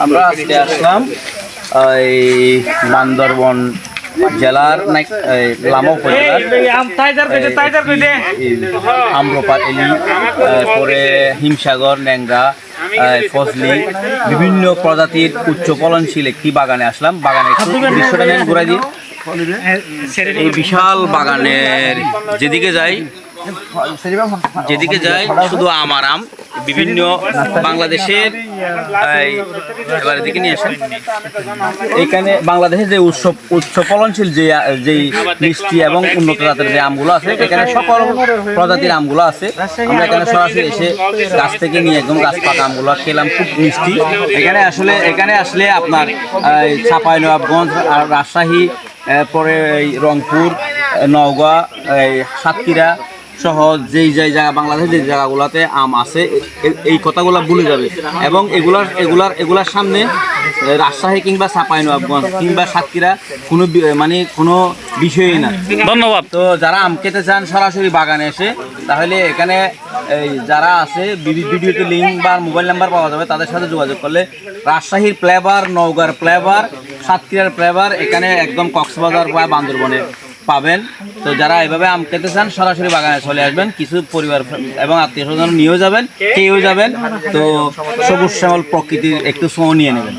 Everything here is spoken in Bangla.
আমরা আজকে আসলাম এই বান্দরবন জেলার লামা উপজেলার আম্রপালি, পরে হিমসাগর, ন্যাংরা, ফজলি বিভিন্ন প্রজাতির উচ্চ ফলনশীল একটি বাগানে আসলাম। বাগানে দৃশ্যটা নেন ঘুরাই দিয়ে। এই বিশাল বাগানের যেদিকে যাই শুধু আমার আম, বিভিন্ন বাংলাদেশের এবার এদিকে নিয়ে আসেন। এখানে বাংলাদেশের যে উচ্চ ফলনশীল যেই মিষ্টি এবং উন্নত জাতের যে আমগুলো আছে, এখানে সকল প্রজাতির আমগুলো আছে। আমরা এখানে সরাসরি এসে গাছ থেকে নিয়ে একদম গাছ পাকা আমগুলো খেলাম, খুব মিষ্টি। এখানে আসলে আপনার চাঁপাইনবাবগঞ্জ, রাজশাহী, পরে রংপুর, নওগাঁ, সাতক্ষীরা সহ যেই জায়গা বাংলাদেশের যে জায়গাগুলোতে আম আছে এই কথাগুলো ভুলে যাবে। এবং এগুলার সামনে রাজশাহী কিংবা চাঁপাইনবাবগঞ্জ কিংবা সাতক্ষীরা কোনো বিষয়ই না। ধন্যবাদ। তো যারা আম খেতে চান সরাসরি বাগানে এসে, তাহলে এখানে যারা আছে ভিডিওতে লিঙ্ক বা মোবাইল নাম্বার পাওয়া যাবে, তাদের সাথে যোগাযোগ করলে রাজশাহীর ফ্লেভার, নওগাঁর ফ্লেভার, সাতক্ষীরার ফ্লেভার এখানে একদম কক্সবাজার বা বান্দরবনে পাবেন। তো যারা এভাবে আম খেতে চান সরাসরি বাগানে চলে আসবেন, কিছু পরিবার এবং আত্মীয় স্বজন নিয়েও যাবেন, খেয়েও যাবেন। তো সবুজ শ্যামল প্রকৃতির একটু ছো নিয়ে নেবেন।